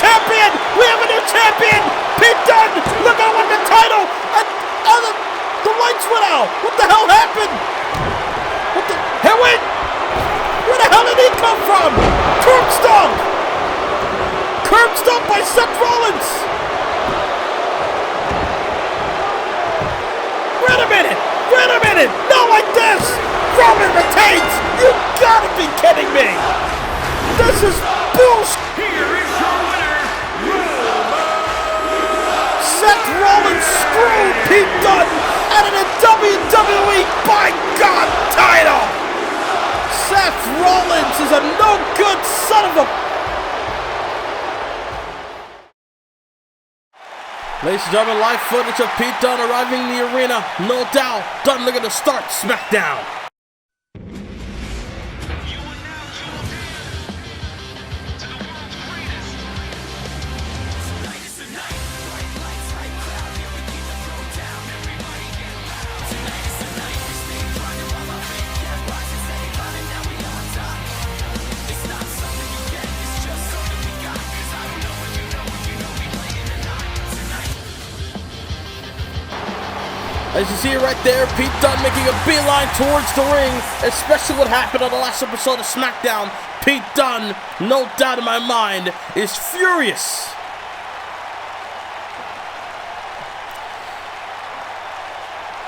champion! We have a new champion! Pete Dunne! Look at won the title! And the lights went out! What the hell happened? What the? Hey, wait! Where the hell did he come from? Curb stomp! Curb stomp by Seth Rollins! Wait a minute! Wait a minute! Not like this! Roman retains! You gotta be kidding me! This is bullshit! Here is your winner, Seth Rollins screwed Pete Dunne out of the WWE by God title! Seth Rollins is a no-good son of a... Ladies and gentlemen, live footage of Pete Dunne arriving in the arena. No doubt, Dunne looking to start SmackDown. As you see right there, Pete Dunne making a beeline towards the ring, especially what happened on the last episode of SmackDown. Pete Dunne, no doubt in my mind, is furious.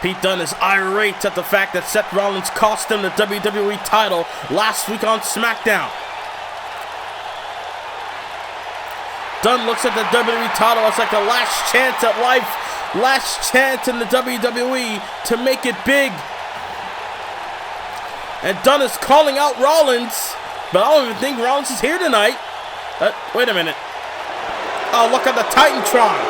Pete Dunne is irate at the fact that Seth Rollins cost him the WWE title last week on SmackDown. Dunne looks at the WWE title as like the last chance at life. Last chance in the WWE to make it big. And Dunne is calling out Rollins, but I don't even think Rollins is here tonight. Wait a minute. Oh, look at the Titantron.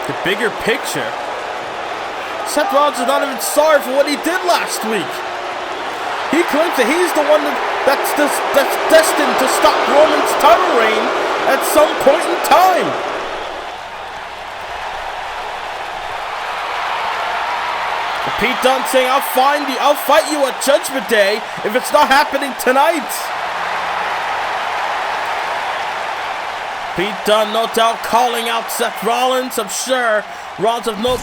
The bigger picture. Seth Rollins is not even sorry for what he did last week. He claims that he's the one that's destined to stop Roman's title reign at some point in time. Pete Dunne saying, I'll fight you at Judgment Day if it's not happening tonight. Pete Dunne, no doubt, calling out Seth Rollins. I'm sure Rollins have no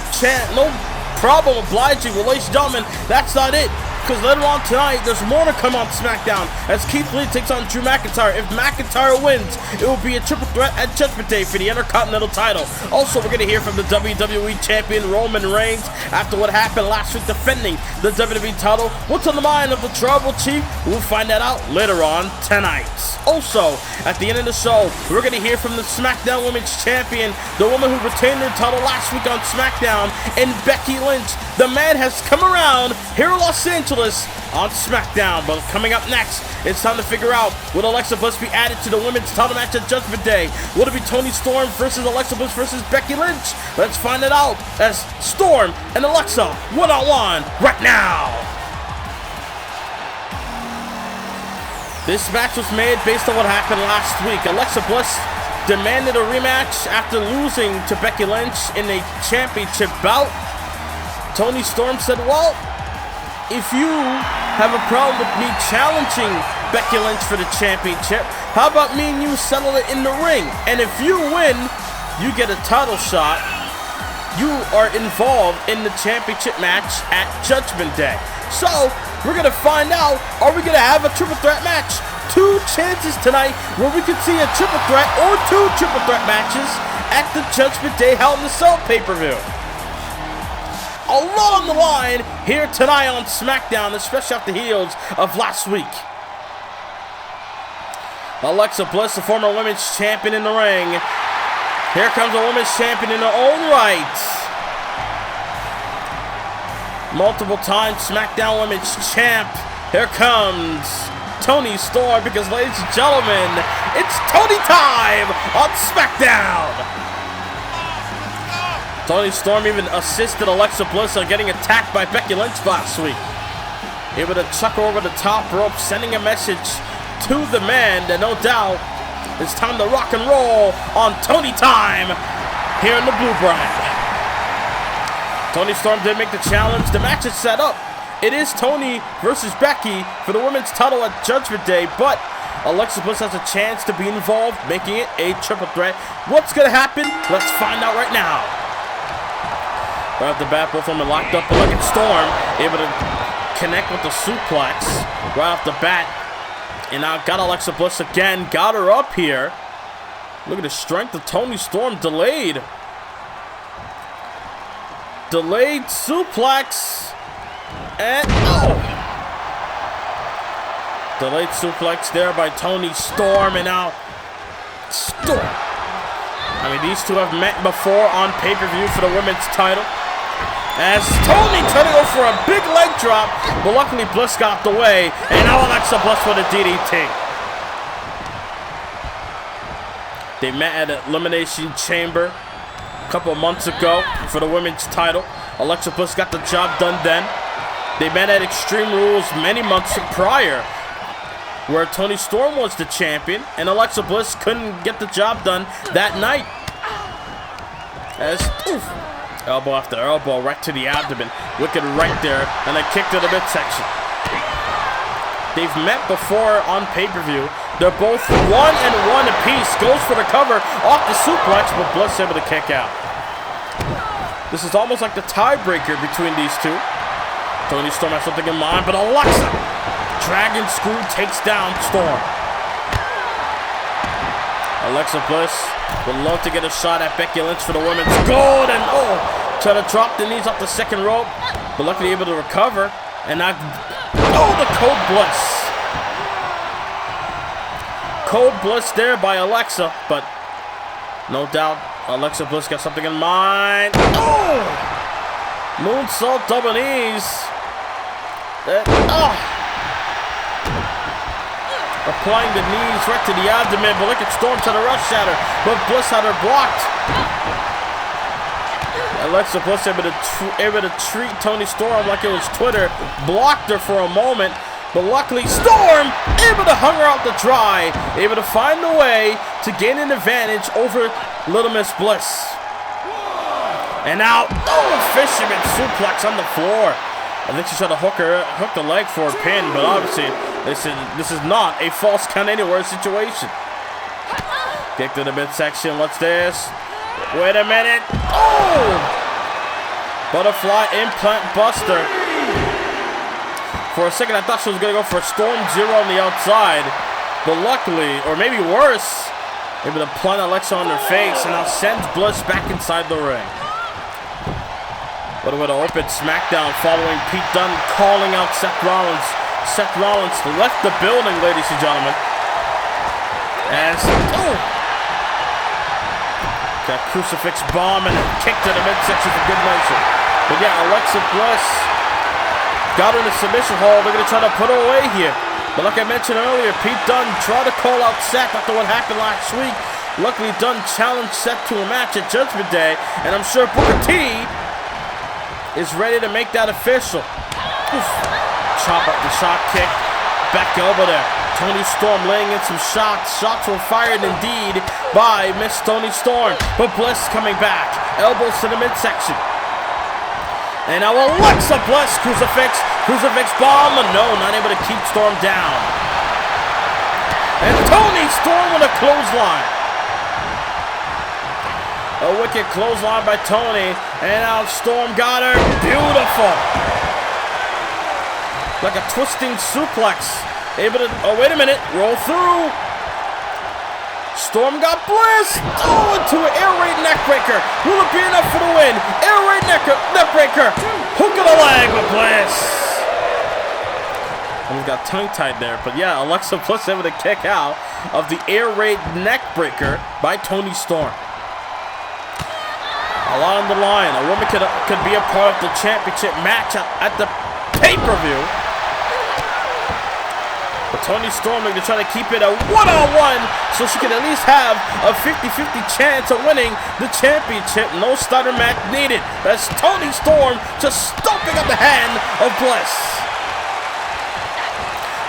problem obliging. Well, ladies and gentlemen, that's not it. Because later on tonight, there's more to come on SmackDown as Keith Lee takes on Drew McIntyre. If McIntyre wins, it will be a triple threat at Judgment Day for the Intercontinental title. Also, we're going to hear from the WWE Champion Roman Reigns after what happened last week defending the WWE title. What's on the mind of the Tribal Chief? We'll find that out later on tonight. Also, at the end of the show, we're going to hear from the SmackDown Women's Champion, the woman who retained her title last week on SmackDown, and Becky Lynch. The man has come around here in Los Angeles on SmackDown. But coming up next, it's time to figure out, will Alexa Bliss be added to the women's title match at Judgment Day? Will it be Toni Storm versus Alexa Bliss versus Becky Lynch? Let's find it out as Storm and Alexa one-on-one right now. This match was made based on what happened last week. Alexa Bliss demanded a rematch after losing to Becky Lynch in a championship bout. Toni Storm said, well, if you have a problem with me challenging Becky Lynch for the championship, how about me and you settle it in the ring? And if you win, you get a title shot. You are involved in the championship match at Judgment Day. So, we're going to find out, are we going to have a triple threat match? 2 chances tonight where we could see a triple threat or 2 triple threat matches at the Judgment Day Hell in a Cell pay-per-view. A lot on the line here tonight on SmackDown, especially off the heels of last week. Alexa Bliss, the former women's champion in the ring. Here comes a women's champion in her own right. Multiple time SmackDown Women's Champ. Here comes Toni Storm, because ladies and gentlemen, it's Toni time on SmackDown. Toni Storm even assisted Alexa Bliss on getting attacked by Becky Lynch last week. Able to chuck her over the top rope, sending a message to the man that no doubt it's time to rock and roll on Toni time here in the blue brand. Toni Storm did make the challenge. The match is set up It is Toni versus Becky for the women's title at Judgment Day, but Alexa Bliss has a chance to be involved, making it a triple threat. What's going to happen? Let's find out right now. Right off the bat, both of them are locked up. But look at Storm, able to connect with the suplex right off the bat. And now got Alexa Bliss again, got her up here. Look at the strength of Toni Storm, delayed. Delayed suplex. And delayed suplex there by Toni Storm, and now Storm. I mean, these two have met before on pay-per-view for the women's title. As Toni tried to go for a big leg drop, but luckily Bliss got the way, and now Alexa Bliss with a DDT. They met at Elimination Chamber a couple of months ago for the women's title. Alexa Bliss got the job done then. They met at Extreme Rules many months prior, where Toni Storm was the champion, and Alexa Bliss couldn't get the job done that night. As, elbow after elbow, right to the abdomen. Wicked right there, and a kick to the midsection. They've met before on pay-per-view. They're both 1-1 apiece. Goes for the cover off the suplex, but Bliss able to kick out. This is almost like the tiebreaker between these two. Toni Storm has something in mind, but Alexa, Dragon Screw takes down Storm. Alexa Bliss would love to get a shot at Becky Lynch for the women's gold, and try to drop the knees off the second rope, but luckily able to recover, and now, the Code Bliss. Code Bliss there by Alexa, but no doubt Alexa Bliss got something in mind. Moonsault double knees. Applying the knees right to the abdomen, but look at Storm to the rush at her, but Bliss had her blocked. Alexa Bliss able to treat Toni Storm like it was Twitter, blocked her for a moment, but luckily Storm able to hung her out to dry, able to find a way to gain an advantage over Little Miss Bliss. And now, fisherman suplex on the floor. I think she tried to hook the leg for a pin, but obviously this is not a false count anywhere situation. Kick to the midsection. What's this? Wait a minute. Butterfly implant buster. For a second, I thought she was going to go for Storm Zero on the outside, but luckily, or maybe worse, able to plant Alexa on her face, and now sends Bliss back inside the ring. What a way to open SmackDown following Pete Dunne calling out Seth Rollins. Seth Rollins left the building, ladies and gentlemen. As, got crucifix bomb and a kick to the midsection for good measure. But yeah, Alexa Bliss got her in a submission hold. They're going to try to put her away here. But like I mentioned earlier, Pete Dunne tried to call out Seth after what happened last week. Luckily, Dunne challenged Seth to a match at Judgment Day, and I'm sure Booker T is ready to make that official. Chop up the shot kick. Back elbow there. Toni Storm laying in some shots. Shots were fired indeed by Miss Toni Storm. But Bliss coming back. Elbows to the midsection. And now Alexa Bliss. Crucifix bomb. No, not able to keep Storm down. And Toni Storm with a clothesline. A wicked clothesline by Toni, and now Storm got her. Beautiful. Like a twisting suplex. Able to, wait a minute, roll through. Storm got Bliss. Into an air raid neckbreaker. Will it be enough for the win? Air raid neckbreaker. Hook of the leg with Bliss. Almost got tongue-tied there, but yeah, Alexa Bliss able to kick out of the air raid neckbreaker by Toni Storm. A lot on the line. A woman could be a part of the championship match at the pay-per-view. But Toni Storm going to try to keep it a one-on-one so she can at least have a 50-50 chance of winning the championship. No starter match needed. That's Toni Storm just stomping up the hand of Bliss.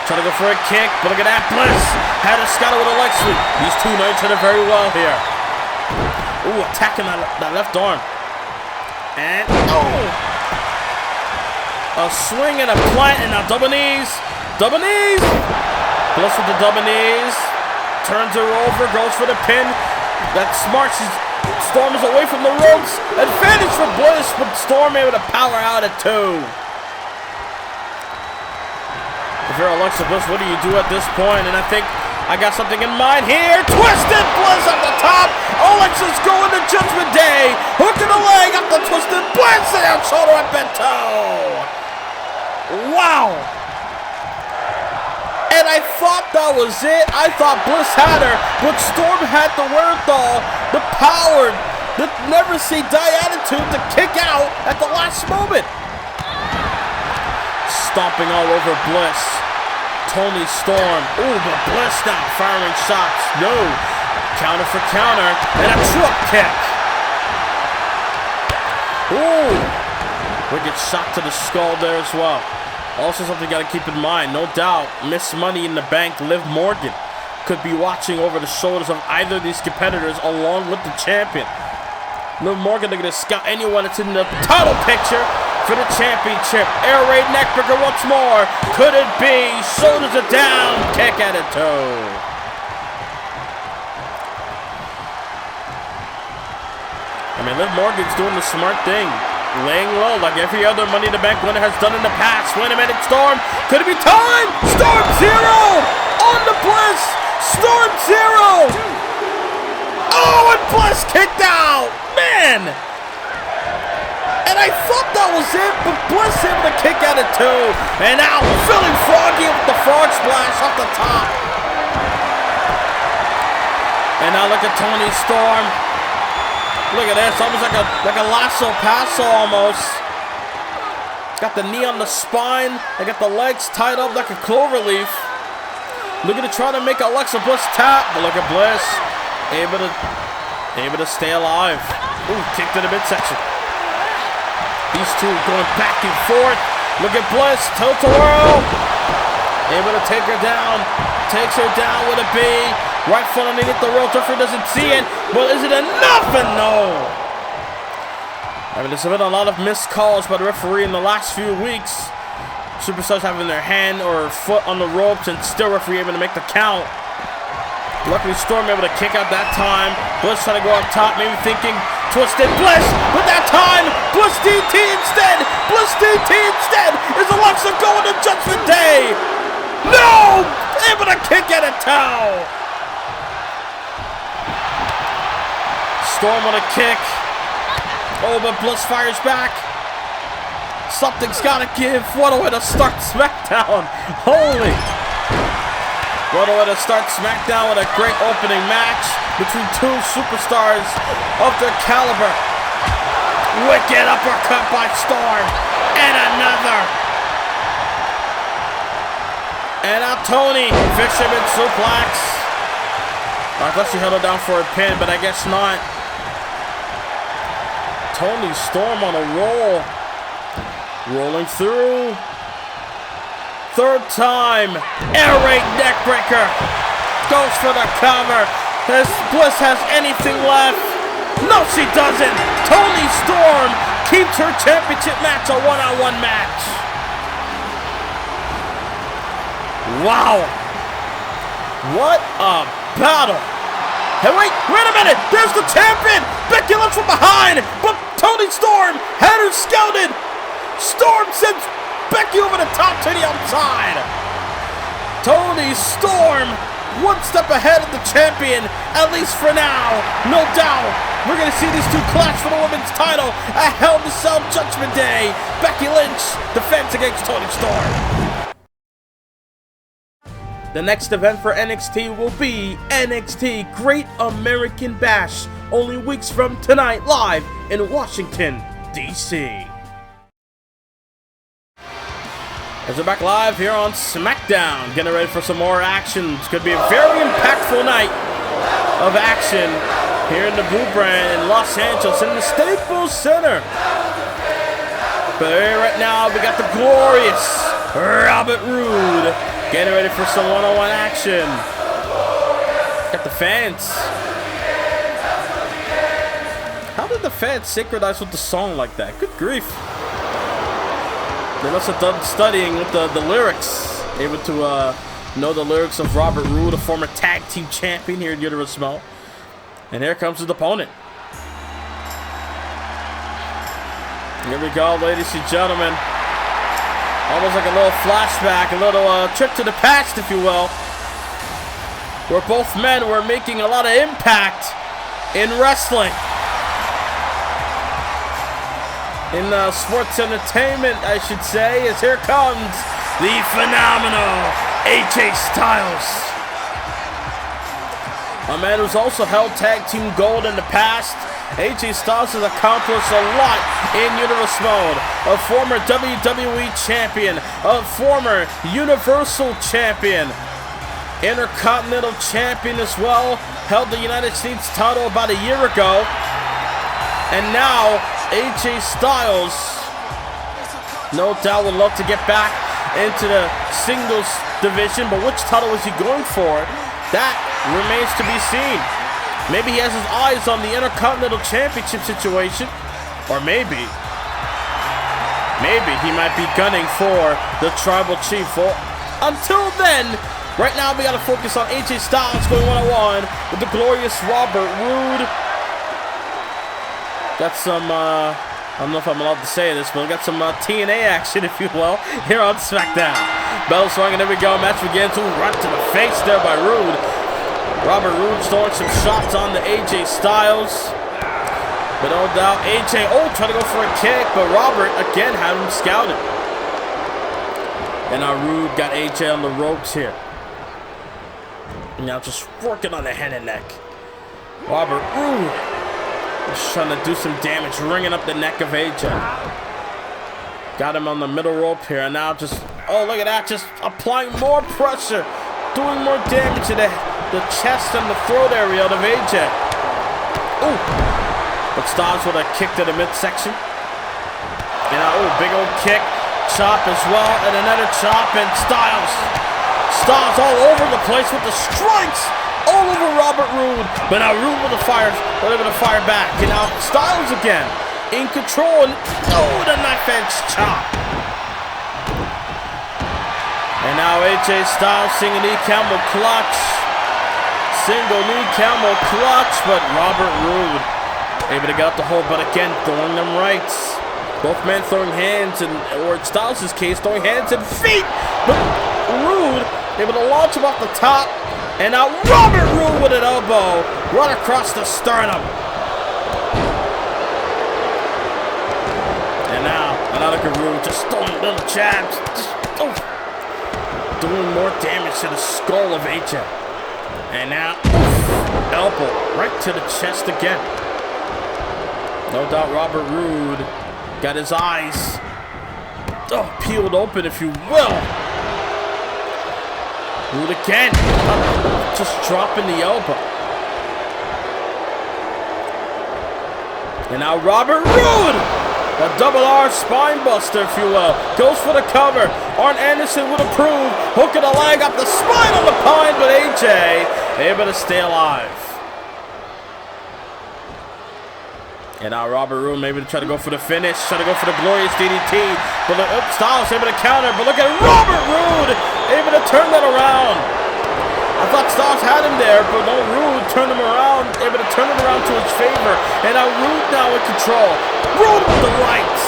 Trying to go for a kick, but look at that. Bliss had a scatter with a leg sweep. These two know each other very well here. Ooh, attacking that left arm. And, A swing and a plant, and now double knees. Double knees. Bliss with the double knees. Turns her over, goes for the pin. That's smart. Storm is away from the ropes. Advantage for Bliss, but Storm able to power out at 2. If you're Alexa Bliss, what do you do at this point? And I think I got something in mind here. Twisted Bliss up the top. Alexa's going to Judgment Day. Hooking the leg up the Twisted Bliss. Down shoulder up and toe. Wow. And I thought that was it. I thought Bliss had her, but Storm had the wherewithal, the power, the never say die attitude to kick out at the last moment. Stomping all over Bliss. Toni Storm. Ooh, but Bliss now firing shots. No. Counter for counter. And a drop kick. Ooh. Wicked shot to the skull there as well. Also something you got to keep in mind. No doubt, Miss Money in the Bank, Liv Morgan, could be watching over the shoulders of either of these competitors along with the champion. Liv Morgan looking to scout anyone that's in the title picture for the championship. Air raid neckbreaker once more. Could it be? Shoulders are down. Kick at a toe. I mean, Liv Morgan's doing the smart thing. Laying low like every other Money in the Bank winner has done in the past. Wait a minute, Storm. Could it be time? Storm 0 on the Bliss. Storm 0. Oh, and Bliss kicked out. Man. And I thought that was it, but Bliss able to kick out at 2. And now Philly Froggy with the frog splash off the top. And now look at Toni Storm. Look at this, almost like a lasso passo almost. Got the knee on the spine. They got the legs tied up like a clover leaf. Looking to try to make Alexa Bliss tap, but look at Bliss, able to stay alive. Ooh, kick to the midsection. These two going back and forth. Look at Bliss, tilt-a-whirl. Able to take her down. Takes her down with a B. Right foot underneath the rope. Referee doesn't see it. But is it enough? And no. I mean, there's been a lot of missed calls by the referee in the last few weeks. Superstars having their hand or foot on the ropes and still referee able to make the count. Luckily, Storm able to kick out that time. Bliss trying to go up top, maybe thinking Twisted Bliss, but that time, Bliss DT instead. Bliss DT instead. Is Alexa going to Judgment Day? No! Able to kick at a toe. Storm on a kick. Oh, but Bliss fires back. Something's gotta give. What a way to start SmackDown. Holy. What a way to start SmackDown with a great opening match between two superstars of their caliber. Wicked uppercut by Storm. And another. And now Toni. Fisherman suplex. I thought she held her down for a pin, but I guess not. Toni Storm on a roll. Rolling through. Third time. Air raid neckbreaker. Goes for the cover. As Bliss has anything left. No, she doesn't. Toni Storm keeps her championship match a one-on-one match. Wow. What a battle. Hey, wait a minute. There's the champion. Becky Lynch from behind. But Toni Storm had her scouted. Storm sends Becky over the top to the outside. Toni Storm one step ahead of the champion, at least for now. No doubt, we're going to see these two clash for the women's title at Hell in a Cell Judgment Day. Becky Lynch defends against Toni Storm. The next event for NXT will be NXT Great American Bash, only weeks from tonight, live in Washington, D.C. As we're back live here on SmackDown, getting ready for some more action. It's going to be a very impactful night of action here in the Blue Brand in Los Angeles in the Staples Center. But here right now, we got the glorious Robert Roode getting ready for some one-on-one action. Got the fans. How did the fans synchronize with the song like that? Good grief. They must have done studying with the lyrics. Able to know the lyrics of Robert Roode, a former tag team champion here at Universal. And here comes his opponent. Here we go, ladies and gentlemen. Almost like a little flashback, a little trip to the past, if you will. Where both men were making a lot of impact in wrestling. In sports entertainment, I should say, as here comes the phenomenal AJ Styles. A man who's also held tag team gold in the past. AJ Styles has accomplished a lot in Universe Mode. A former WWE champion, a former Universal champion, Intercontinental champion as well. Held the United States title about a year ago. And now, AJ Styles, no doubt, would love to get back into the singles division, but which title is he going for? That remains to be seen. Maybe he has his eyes on the Intercontinental Championship situation, or maybe he might be gunning for the Tribal Chief. Well, until then, right now we gotta focus on AJ Styles going one-on-one with the glorious Robert Roode. Got some, I don't know if I'm allowed to say this, but we got some TNA action, if you will, here on SmackDown. Bell swung, and there we go. Match begins. Right to the face there by Roode. Robert Roode throwing some shots on the AJ Styles. But no doubt, AJ, trying to go for a kick, but Robert, again, had him scouted. And now Roode got AJ on the ropes here. Now just working on the head and neck. Robert Roode just trying to do some damage, ringing up the neck of AJ. Got him on the middle rope here, and now just, look at that, just applying more pressure, doing more damage to the chest and the throat area of AJ. Ooh, but Styles with a kick to the midsection. And now, big old kick, chop as well, and another chop, and Styles all over the place with the strikes. All over Robert Roode, but now Roode with the fire, back. And now Styles again, in control, and the knife edge chop. And now AJ Styles single knee camel clutch. But Robert Roode able to get out the hole, but again, throwing them rights. Both men throwing hands, or in Styles' case, throwing hands and feet. But Roode able to launch him off the top. And now Robert Roode with an elbow right across the sternum. And now another Roode just throwing little jabs, doing more damage to the skull of AJ. And now elbow right to the chest again. No doubt Robert Roode got his eyes peeled open, if you will. Roode again, just dropping the elbow. And now Robert Roode, a double R spine buster, if you will, goes for the cover. Arn Anderson would approve, hooking a leg up the spine on the pine, but AJ able to stay alive. And now Robert Roode maybe to try to go for the finish, try to go for the glorious DDT. But Styles able to counter, but look at Robert Roode able to turn that around. I thought Styles had him there, but no, Roode turned him around, able to turn it around to his favor. And now Roode now in control. Roode with the rights.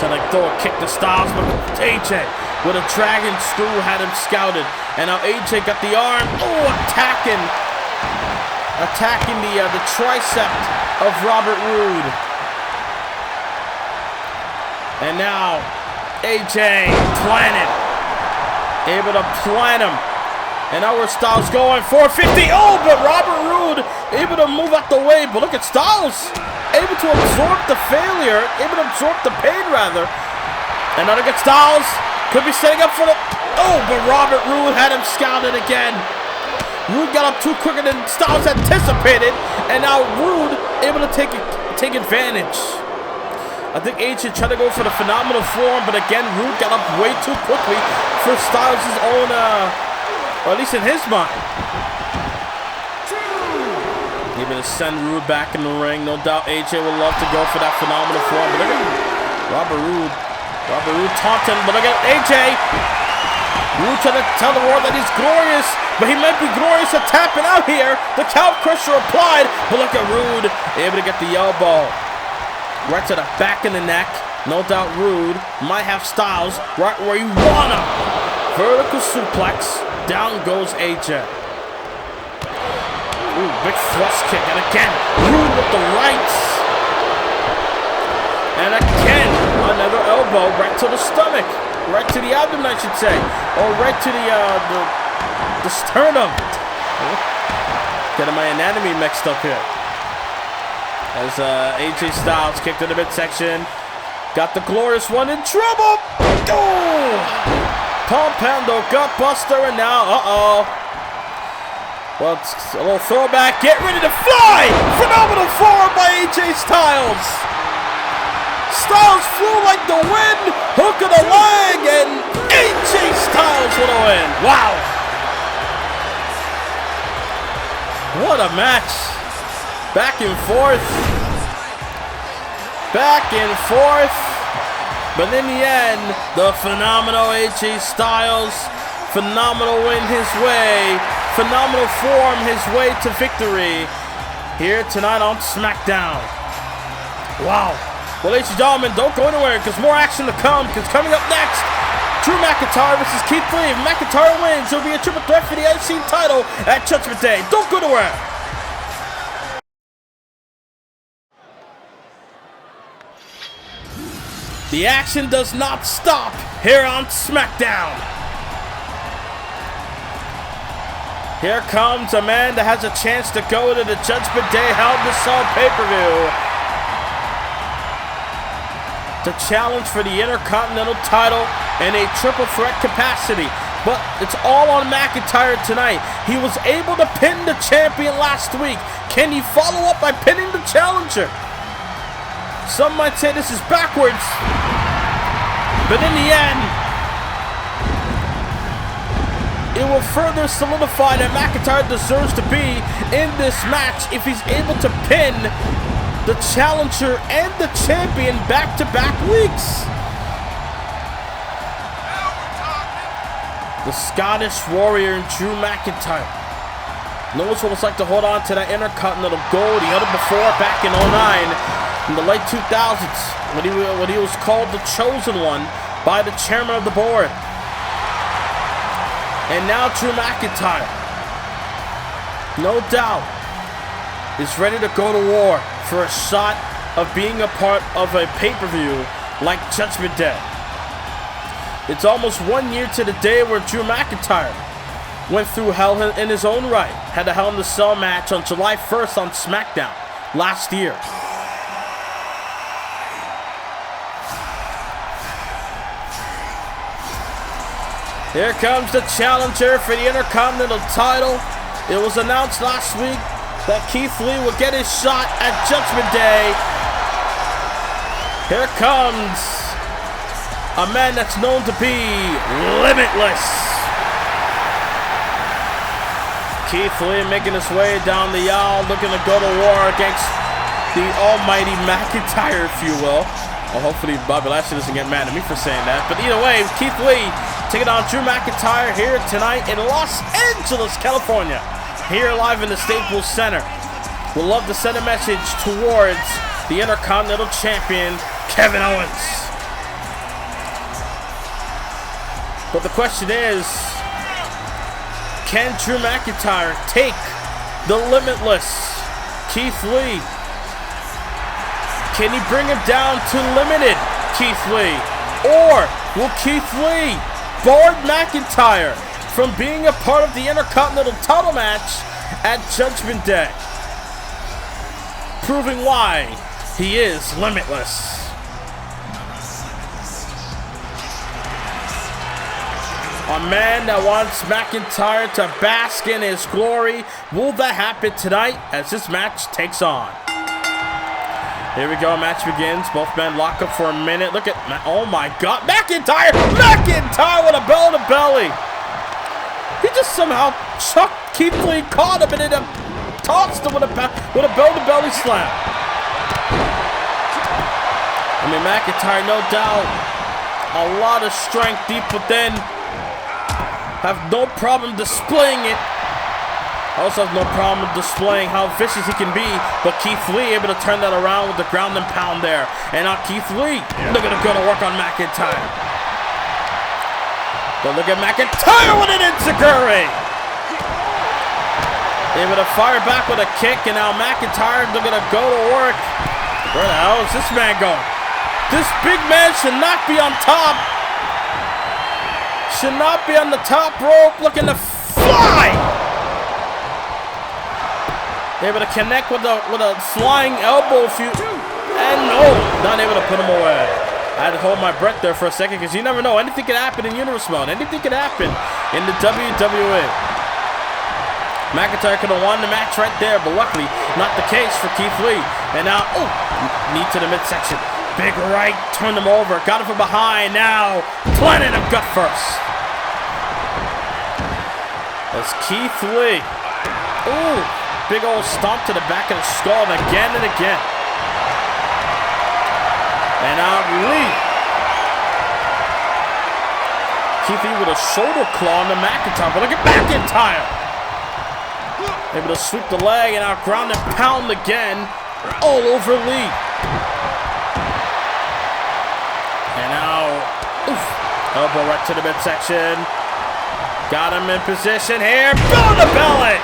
Trying to throw a kick to Styles, but AJ with a dragon screw had him scouted. And now AJ got the arm, attacking the tricep of Robert Roode. And now AJ planted, able to plant him. And now where Styles going, 450, but Robert Roode able to move out the way. But look at Styles, able to absorb the failure, able to absorb the pain rather. And now look at Styles, could be setting up for the, but Robert Roode had him scouted again. Roode got up too quicker than Styles anticipated, and now Roode able to take advantage. I think AJ tried to go for the phenomenal form, but again, Roode got up way too quickly for Styles' own, or at least in his mind. Able to send Roode back in the ring. No doubt AJ would love to go for that phenomenal form, but Robert Roode taunting, but look at AJ. Roode trying to tell the world that he's glorious, but he might be glorious at tapping out here. The calf crusher applied, but look at Roode, able to get the elbow. Right to the back of the neck. No doubt Roode might have Styles right where you want him. Vertical suplex. Down goes AJ. Ooh, big thrust kick. And again, Roode with the rights. And again, another elbow right to the stomach. Right to the abdomen, I should say. Or right to the sternum. Getting my anatomy mixed up here. As AJ Styles kicked to the midsection. Got the glorious one in trouble. Oh! Pompando gut buster, and now, well, it's a little throwback. Get ready to fly! Phenomenal forward by AJ Styles. Styles flew like the wind. Hook of the leg, and AJ Styles with a win. Wow! What a match. Back and forth. Back and forth. But in the end, the phenomenal AJ Styles, phenomenal win his way, phenomenal form his way to victory here tonight on SmackDown. Wow. Well, ladies and gentlemen, don't go anywhere because more action to come, because coming up next, Drew McIntyre versus Keith Lee. If McIntyre wins, it'll be a triple threat for the IC title at Judgment Day. Don't go anywhere. The action does not stop here on SmackDown. Here comes a man that has a chance to go to the Judgment Day Hell in a Cell pay-per-view to challenge for the Intercontinental title in a triple threat capacity. But it's all on McIntyre tonight. He was able to pin the champion last week. Can he follow up by pinning the challenger? Some might say this is backwards. But in the end, it will further solidify that McIntyre deserves to be in this match if he's able to pin the challenger and the champion back-to-back weeks. The Scottish Warrior Drew McIntyre knows what it's like to hold on to that Intercontinental gold. He held it before back in 2009. In the late 2000s, when he was called the Chosen One by the chairman of the board. And now Drew McIntyre, no doubt, is ready to go to war for a shot of being a part of a pay-per-view like Judgment Day. It's almost 1 year to the day where Drew McIntyre went through hell in his own right. Had a Hell in a Cell match on July 1st on SmackDown last year. Here comes the challenger for the Intercontinental title. It was announced last week that Keith Lee will get his shot at Judgment Day. Here comes a man that's known to be limitless. Keith Lee making his way down the aisle, looking to go to war against the almighty McIntyre, if you will. Well, hopefully Bobby Lashley doesn't get mad at me for saying that. But either way, Keith Lee taking on Drew McIntyre here tonight in Los Angeles, California. Here live in the Staples Center. We'll love to send a message towards the Intercontinental Champion, Kevin Owens. But the question is, can Drew McIntyre take the limitless Keith Lee? Can he bring him down to limited Keith Lee? Or will Keith Lee board McIntyre from being a part of the Intercontinental title match at Judgment Day, proving why he is limitless? A man that wants McIntyre to bask in his glory. Will that happen tonight as this match takes on? Here we go, match begins. Both men lock up for a minute. Look at, oh my God, McIntyre! McIntyre with a belly-to-belly. He just somehow chucked Keith Lee, caught him, and then tossed him with a belly-to-belly slam. I mean, McIntyre, no doubt, a lot of strength deep within. Have no problem displaying it. Also has no problem displaying how vicious he can be. But Keith Lee able to turn that around with the ground and pound there. And now Keith Lee looking to go to work on McIntyre. But look at McIntyre with an enziguri. Able to fire back with a kick. And now McIntyre looking to go to work. Where the hell is this man going? This big man should not be on top. Should not be on the top rope looking to fly. Able to connect with a flying elbow and no, not able to put him away. I had to hold my breath there for a second because you never know. Anything could happen in Universe Mode. Anything could happen in the WWE. McIntyre could have won the match right there, but luckily not the case for Keith Lee. And now, oh, knee to the midsection. Big right, turned him over, got him from behind. Now, planted him gut first. That's Keith Lee. Ooh, big old stomp to the back of the skull again and again. And now Lee. Keith Lee with a shoulder claw on the McIntyre, but look at McIntyre. Able to sweep the leg and now ground and pound again all over Lee. And now, oof, elbow right to the midsection. Got him in position here. Belly to belly.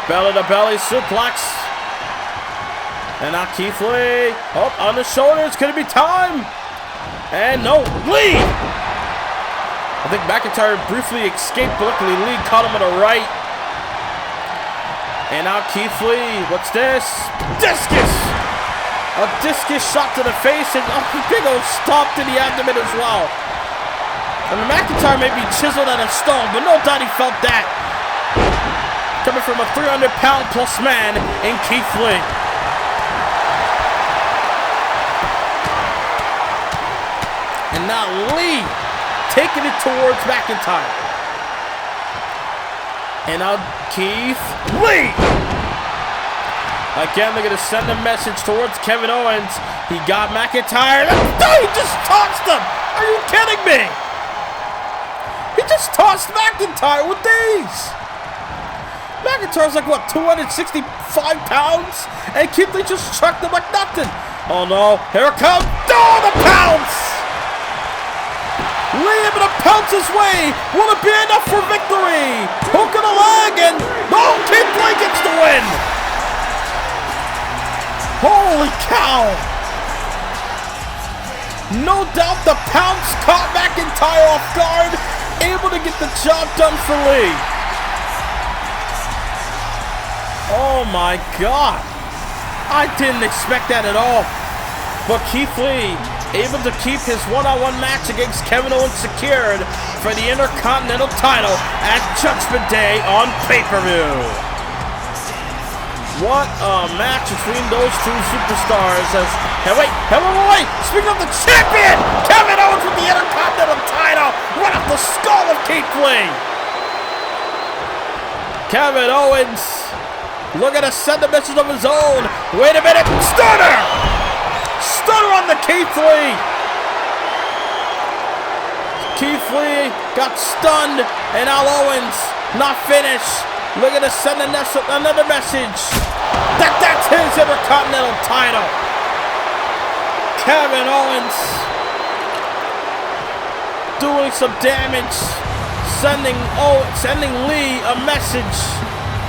Belly to belly suplex. And now Keith Lee. Oh, on the shoulders. Could it be time? And no, Lee. I think McIntyre briefly escaped, but luckily Lee caught him with a right. And now Keith Lee, what's this? Discus! A discus shot to the face and a big old stomp to the abdomen as well. And McIntyre may be chiseled out of stone, but no doubt he felt that. Coming from a 300-pound plus man in Keith Lee. And now Lee taking it towards McIntyre. And now Keith Lee. Again, they're going to send a message towards Kevin Owens. He got McIntyre. Oh, he just tossed him. Are you kidding me? He just tossed McIntyre with these. McIntyre's like, what, 265 pounds? And Keith Lee just chucked him like nothing. Oh, no. Here it comes. Oh, the pounce. Lee able to pounce his way. Will it be enough for victory? Hook of the leg and oh, Keith Lee gets the win. Holy cow. No doubt the pounce caught McIntyre off guard. Able to get the job done for Lee. Oh my God. I didn't expect that at all. But Keith Lee able to keep his one-on-one match against Kevin Owens secured for the Intercontinental title at Judgment Day on pay-per-view. What a match between those two superstars. Wait. Speaking of the champion, Kevin Owens with the Intercontinental title right off the skull of Keith Lee. Kevin Owens looking to send a message of his own. Wait a minute, Stunner! Stunner on the Keith Lee. Keith Lee got stunned, and now Owens not finished. Looking to send another message that that's his Intercontinental title. Kevin Owens doing some damage, sending Lee a message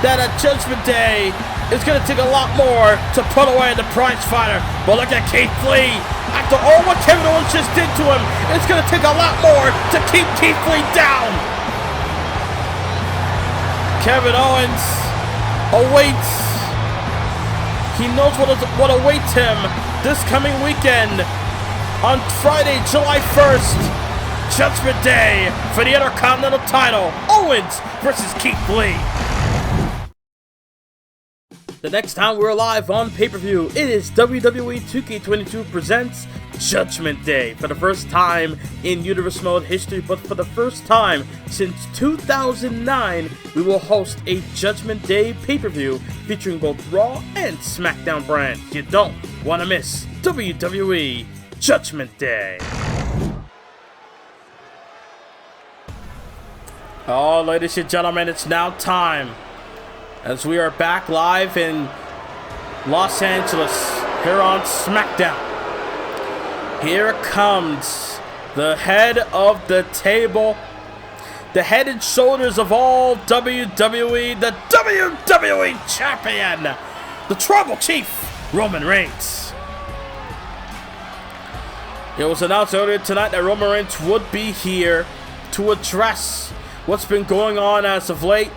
that at Judgment Day it's going to take a lot more to put away the prize fighter. But look at Keith Lee. After all what Kevin Owens just did to him, it's going to take a lot more to keep Keith Lee down. Kevin Owens awaits. He knows what awaits him this coming weekend on Friday, July 1st. Judgment Day for the Intercontinental title. Owens versus Keith Lee. The next time we're live on pay-per-view, it is WWE 2K22 presents Judgment Day. For the first time in Universe Mode history, but for the first time since 2009, we will host a Judgment Day pay-per-view featuring both Raw and SmackDown brands. You don't want to miss WWE Judgment Day. Oh, ladies and gentlemen, it's now time as we are back live in Los Angeles here on SmackDown. Here comes the head of the table, the head and shoulders of all WWE, the WWE Champion, the Tribal Chief, Roman Reigns. It was announced earlier tonight that Roman Reigns would be here to address what's been going on as of late.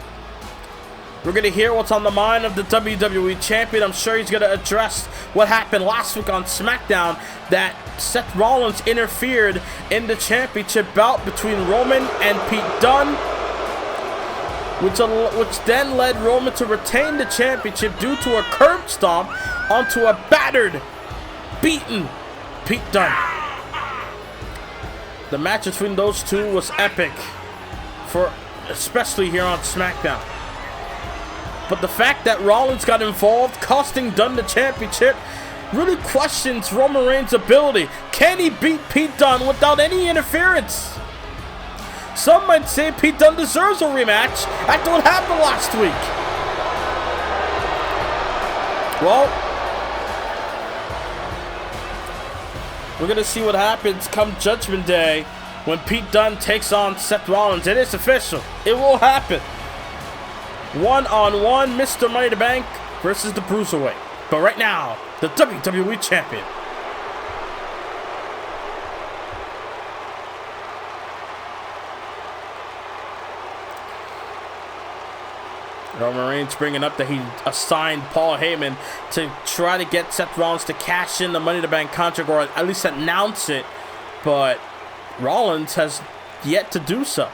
We're going to hear what's on the mind of the WWE Champion. I'm sure he's going to address what happened last week on SmackDown, that Seth Rollins interfered in the championship bout between Roman and Pete Dunne, which then led Roman to retain the championship due to a curb stomp onto a battered, beaten Pete Dunne. The match between those two was epic, especially here on SmackDown. But the fact that Rollins got involved, costing Dunne the championship, really questions Roman Reigns' ability. Can he beat Pete Dunne without any interference? Some might say Pete Dunne deserves a rematch after what happened last week. Well, we're going to see what happens come Judgment Day when Pete Dunne takes on Seth Rollins. It is official. It will happen. One-on-one, Mr. Money in the Bank versus the Bruiserweight. But right now, the WWE Champion. Roman Reigns bringing up that he assigned Paul Heyman to try to get Seth Rollins to cash in the Money in the Bank contract, or at least announce it. But Rollins has yet to do so.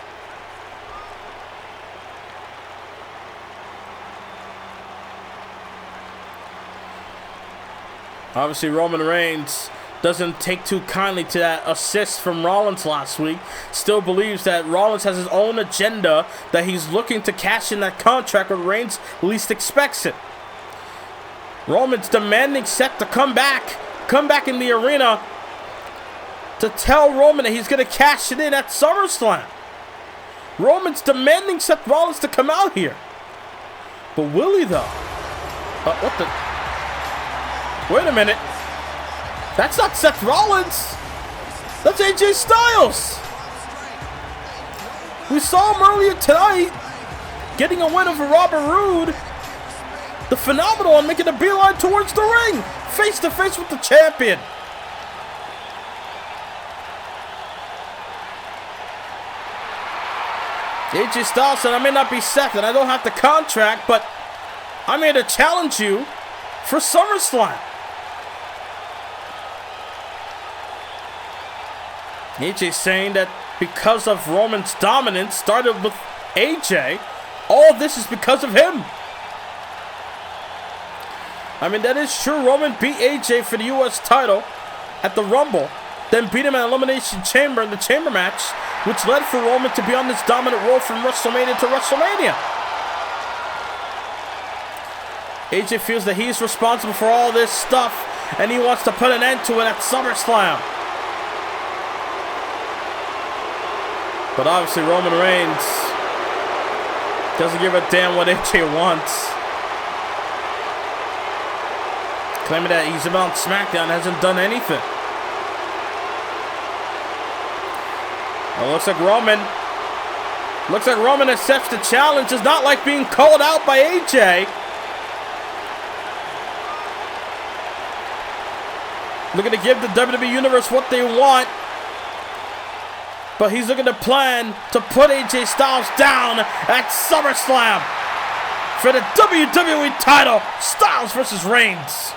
Obviously, Roman Reigns doesn't take too kindly to that assist from Rollins last week. Still believes that Rollins has his own agenda, that he's looking to cash in that contract when Reigns least expects it. Roman's demanding Seth to come back in the arena to tell Roman that he's going to cash it in at SummerSlam. Roman's demanding Seth Rollins to come out here. But will he, though? What the... Wait a minute. That's not Seth Rollins. That's AJ Styles. We saw him earlier tonight getting a win over Robert Roode, the Phenomenal, and making a beeline towards the ring, face to face with the champion. AJ Styles said, I may not be Seth and I don't have the contract, but I'm here to challenge you for SummerSlam. AJ saying that because of Roman's dominance, started with AJ, all this is because of him. I mean, that is true. Roman beat AJ for the U.S. title at the Rumble, then beat him at Elimination Chamber in the Chamber match, which led for Roman to be on this dominant road from WrestleMania to WrestleMania. AJ feels that he's responsible for all this stuff, and he wants to put an end to it at SummerSlam. But obviously Roman Reigns doesn't give a damn what AJ wants. Claiming that he's been on SmackDown, hasn't done anything. Well, looks like Roman accepts the challenge. It's not like being called out by AJ. Looking to give the WWE Universe what they want. But he's looking to plan to put AJ Styles down at SummerSlam for the WWE title. Styles versus Reigns.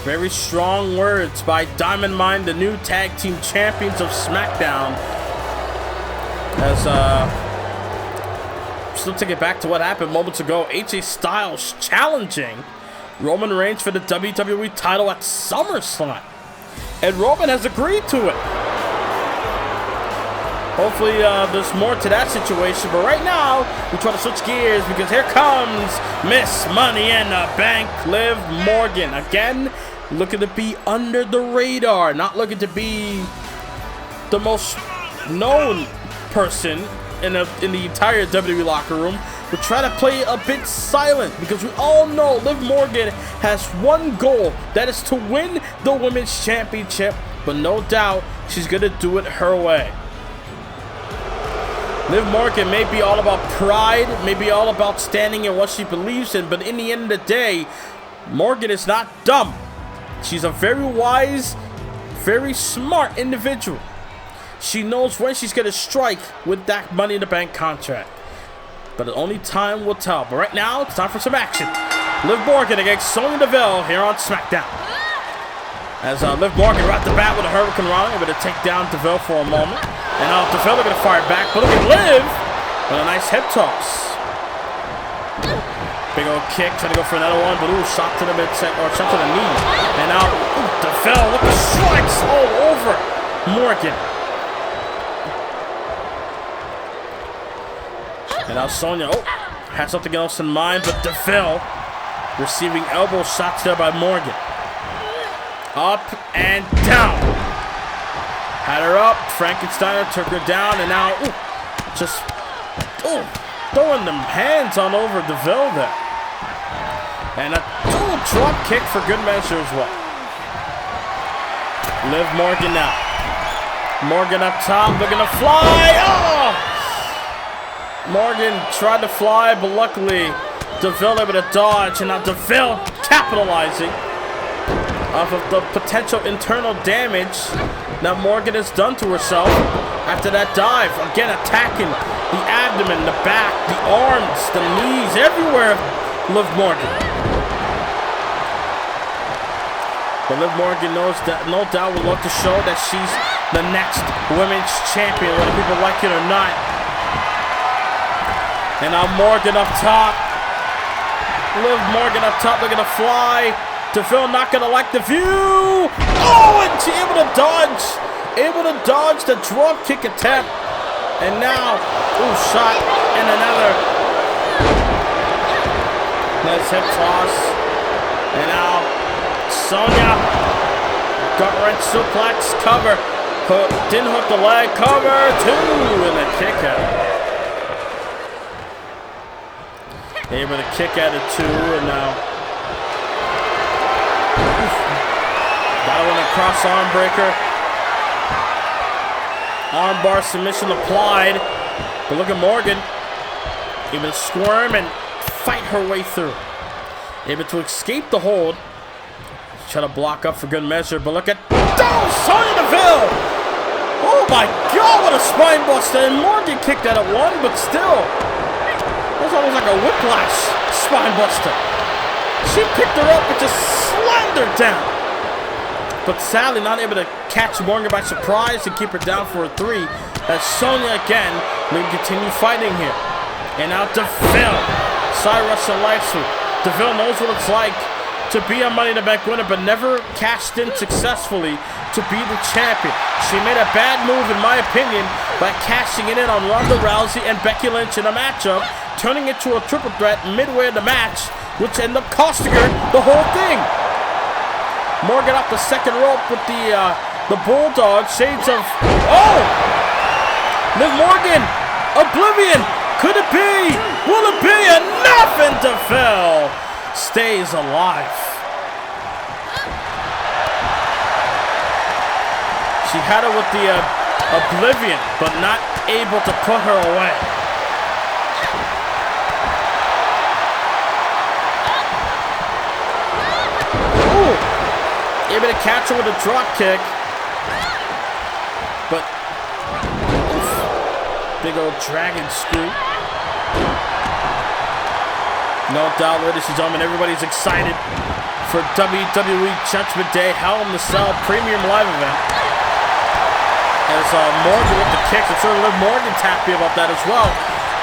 Very strong words by Diamond Mine, the new tag team champions of SmackDown. As still take it back to what happened moments ago. AJ Styles challenging Roman Reigns for the WWE title at SummerSlam. And Roman has agreed to it. Hopefully there's more to that situation. But right now, we try to switch gears because here comes Miss Money in the Bank, Liv Morgan. Again, looking to be under the radar. Not looking to be the most known person in the entire WWE locker room. We try to play a bit silent because we all know Liv Morgan has one goal. That is to win the Women's Championship. But no doubt, she's going to do it her way. Liv Morgan may be all about pride, may be all about standing in what she believes in, but in the end of the day, Morgan is not dumb. She's a very wise, very smart individual. She knows when she's going to strike with that Money in the Bank contract. But only time will tell. But right now, it's time for some action. Liv Morgan against Sonya DeVille here on SmackDown. As Liv Morgan right at the bat with a Hurricane Rana, able to take down DeVille for a moment. And now DeVille looking to fire back, but look at Liv with a nice hip toss. Big old kick, trying to go for another one, but ooh, shot to the midsection, or shot to the knee. And now, ooh, DeVille, look at strikes all over Morgan. And now Sonya, had something else in mind, but DeVille receiving elbow shots there by Morgan. Up and down. Had her up, Frankensteiner took her down, and now, throwing them hands on over DeVille there. And a drop kick for good measure as well. Liv Morgan now. Morgan up top, looking to fly. Oh! Morgan tried to fly, but luckily DeVille able to dodge, and now DeVille capitalizing off of the potential internal damage that Morgan has done to herself after that dive. Again, attacking the abdomen, the back, the arms, the knees, everywhere. Liv Morgan. But Liv Morgan knows that, no doubt, would love to show that she's the next women's champion, whether people like it or not. And now Morgan up top. Liv Morgan up top, looking to fly. DeVille not gonna like the view. Oh, and she able to dodge the drop kick attempt. And now, ooh, shot and another. Nice hip toss. And now Sonya, gut wrench suplex, cover. Didn't hook the leg, cover, two, and a kick out. Able to kick at it too, and now that one, a cross arm breaker. Armbar submission applied. But look at Morgan. Able to squirm and fight her way through. Able to escape the hold. Try to block up for good measure, but look at Sonya DeVille! Oh my God, what a spine buster! And Morgan kicked at it one, but still. That was almost like a whiplash spine buster. She picked her up and just slammed her down. But sadly not able to catch Morgan by surprise and keep her down for a 3. As Sonya again will continue fighting here. And now DeVille. Side Russian life sweep. DeVille knows what it's like to be a Money in the Bank winner, but never cashed in successfully to be the champion. She made a bad move, in my opinion, by cashing it in on Ronda Rousey and Becky Lynch in a matchup, turning it to a triple threat midway in the match, which ended up costing her the whole thing. Morgan off the second rope with the Bulldog, shades of, oh! Liv Morgan, Oblivion, could it be? Will it be? Enough, and DeVille stays alive. She had her with the Oblivion, but not able to put her away. Ooh. Able to catch her with a drop kick. But oof, big old dragon screw. No doubt, ladies and gentlemen, everybody's excited for WWE Judgment Day Hell in the Cell Premium Live event. As Morgan with the kicks, I'm sure Liv Morgan's happy about that as well.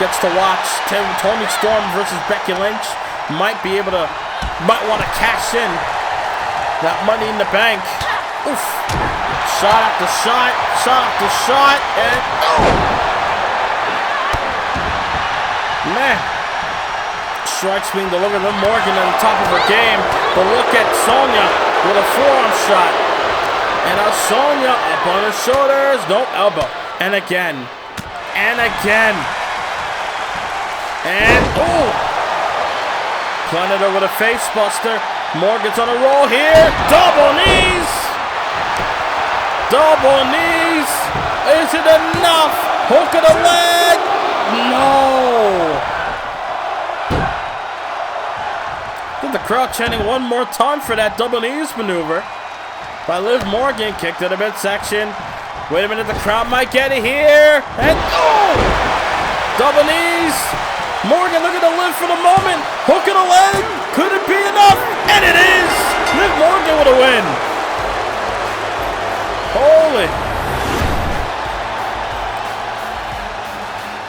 Gets to watch Toni Storm versus Becky Lynch. Might want to cash in that Money in the Bank. Oof. Shot after shot, shot after shot, and man. Strikes being delivered. Liv Morgan on the top of her game. But look at Sonya with a forearm shot. And now Sonya up on her shoulders. No elbow. And again. And again. And ooh. Planted her with a face buster. Morgan's on a roll here. Double knees. Double knees. Is it enough? Hook of the leg. No. The crowd chanting one more time for that double knees maneuver by Liv Morgan. Kick to the midsection. Wait a minute, the crowd might get it here. And oh! Double knees. Morgan looking to live for the moment. Hook of the leg. Could it be enough? And it is. Liv Morgan with a win. Holy.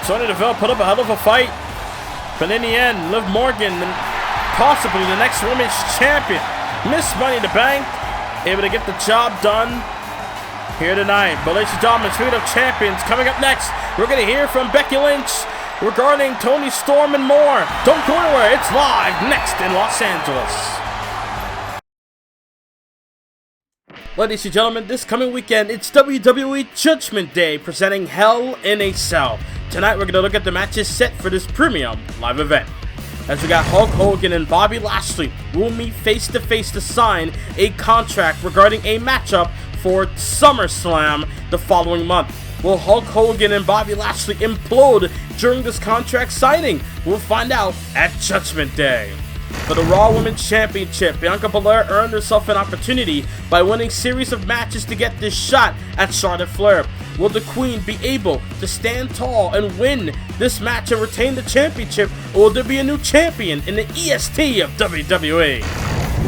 Sonya Deville put up a hell of a fight. But in the end, Liv Morgan, possibly the next women's champion, Miss Money in the Bank, able to get the job done here tonight. But ladies and gentlemen, speaking of champions, coming up next, we're going to hear from Becky Lynch regarding Toni Storm and more. Don't go anywhere, it's live next in Los Angeles. Ladies and gentlemen, this coming weekend, it's WWE Judgment Day presenting Hell in a Cell. Tonight, we're going to look at the matches set for this premium live event. As we got Hulk Hogan and Bobby Lashley will meet face-to-face to sign a contract regarding a matchup for SummerSlam the following month. Will Hulk Hogan and Bobby Lashley implode during this contract signing? We'll find out at Judgment Day. For the Raw Women's Championship, Bianca Belair earned herself an opportunity by winning a series of matches to get this shot at Charlotte Flair. Will the Queen be able to stand tall and win this match and retain the championship, or will there be a new champion in the EST of WWE?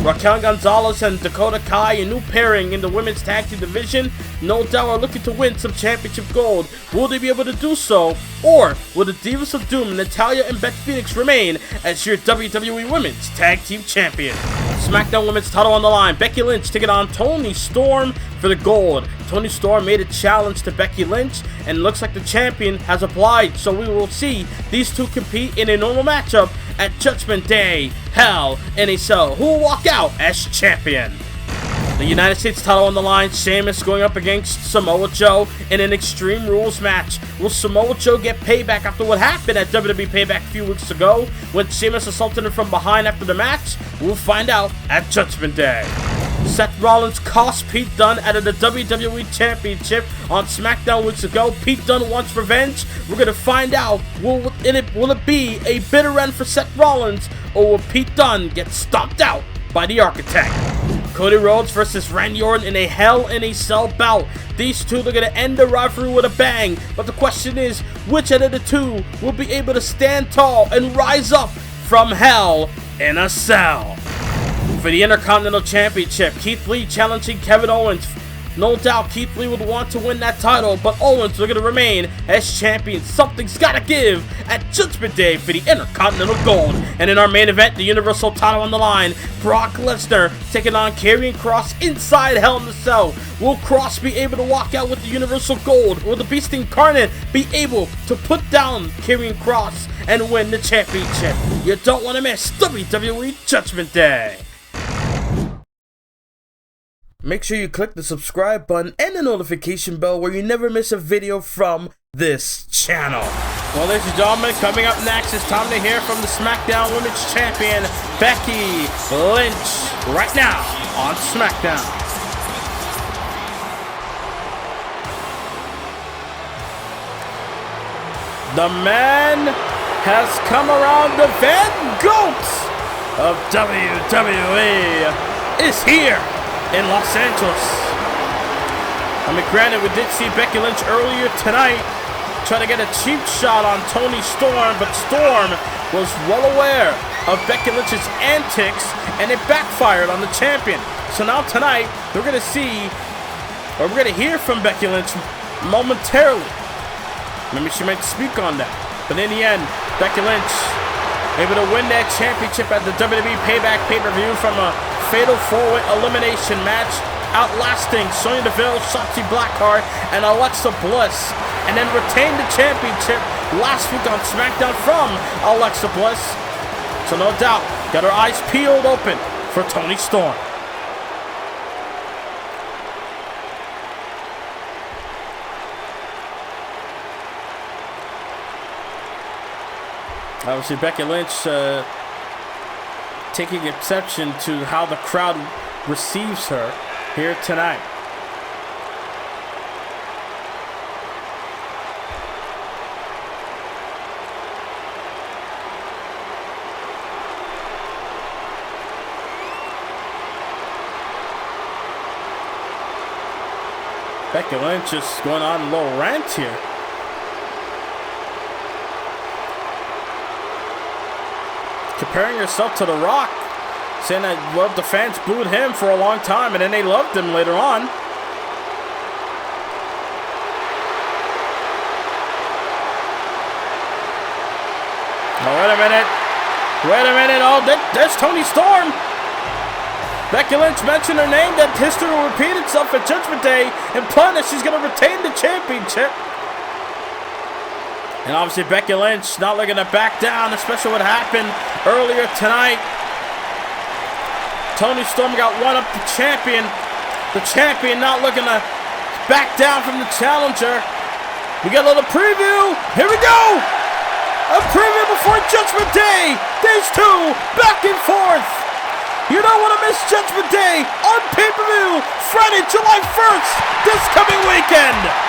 Raquel Gonzalez and Dakota Kai, a new pairing in the women's tag team division, no doubt are looking to win some championship gold. Will they be able to do so, or will the Divas of Doom, Natalya and Beth Phoenix, remain as your WWE Women's Tag Team Champion? SmackDown Women's title on the line. Becky Lynch taking on Toni Storm for the gold. Toni Storm made a challenge to Becky Lynch, and looks like the champion has applied, so we will see these two compete in a normal matchup at Judgment Day Hell in a Cell. Who will walk out as champion? The United States title on the line. Sheamus going up against Samoa Joe in an Extreme Rules match. Will Samoa Joe get payback after what happened at WWE Payback a few weeks ago when Sheamus assaulted him from behind after the match? We'll find out at Judgment Day. Seth Rollins cost Pete Dunne out of the WWE Championship on SmackDown weeks ago. Pete Dunne wants revenge. We're going to find out, will it be a bitter end for Seth Rollins, or will Pete Dunne get stomped out by the Architect? Cody Rhodes versus Randy Orton in a Hell in a Cell bout. These two are going to end the rivalry with a bang, but the question is, which out of the two will be able to stand tall and rise up from Hell in a Cell? For the Intercontinental Championship, Keith Lee challenging Kevin Owens. No doubt Keith Lee would want to win that title, but Owens are going to remain as champion. Something's got to give at Judgment Day for the Intercontinental Gold. And in our main event, the Universal title on the line, Brock Lesnar taking on Karrion Kross inside Hell in a Cell. Will Kross be able to walk out with the Universal Gold? Will the Beast Incarnate be able to put down Karrion Kross and win the championship? You don't want to miss WWE Judgment Day. Make sure you click the subscribe button and the notification bell where you never miss a video from this channel. Well, ladies and gentlemen, coming up next, it's time to hear from the SmackDown Women's Champion, Becky Lynch, right now on SmackDown. The man has come around. The Van Goat of WWE is here in Los Angeles. I mean, granted, we did see Becky Lynch earlier tonight try to get a cheap shot on Toni Storm, but Storm was well aware of Becky Lynch's antics, and it backfired on the champion. So now tonight, we're going to see, or we're going to hear from Becky Lynch momentarily. Maybe she might speak on that. But in the end, Becky Lynch able to win that championship at the WWE Payback pay-per-view from a fatal 4-way elimination match, outlasting Sonya DeVille, Shotzi Blackheart, and Alexa Bliss, and then retained the championship last week on SmackDown from Alexa Bliss. So no doubt, got her eyes peeled open for Toni Storm. Obviously, Becky Lynch taking exception to how the crowd receives her here tonight. Becky Lynch just going on a little rant here. Comparing herself to The Rock, saying that the fans booed him for a long time and then they loved him later on. Oh, wait a minute. Oh, there's Toni Storm. Becky Lynch mentioned her name, that history will repeat itself at Judgment Day, implying that she's going to retain the championship. And obviously Becky Lynch not looking to back down, especially what happened earlier tonight. Toni Storm got one up the champion. The champion not looking to back down from the challenger. We got a little preview. Here we go. A preview before Judgment Day. Days 2, back and forth. You don't want to miss Judgment Day on pay-per-view Friday, July 1st, this coming weekend.